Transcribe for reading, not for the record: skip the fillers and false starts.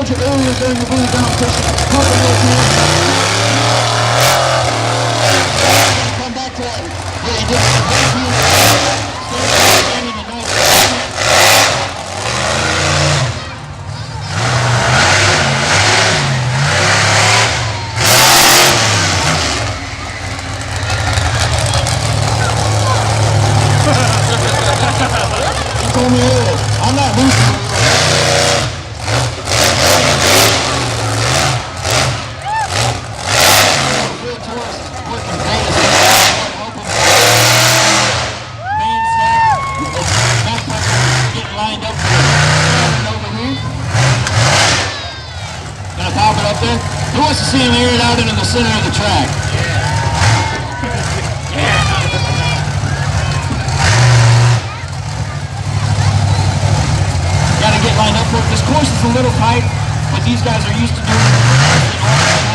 hold your areas during your bully competition. Come back to that. Yeah, you did. Standing the night. He told me earlier, I'm not losing. Who wants to see him air it out into the center of the track? Got to get lined up. This course is a little tight, but these guys are used to doing it.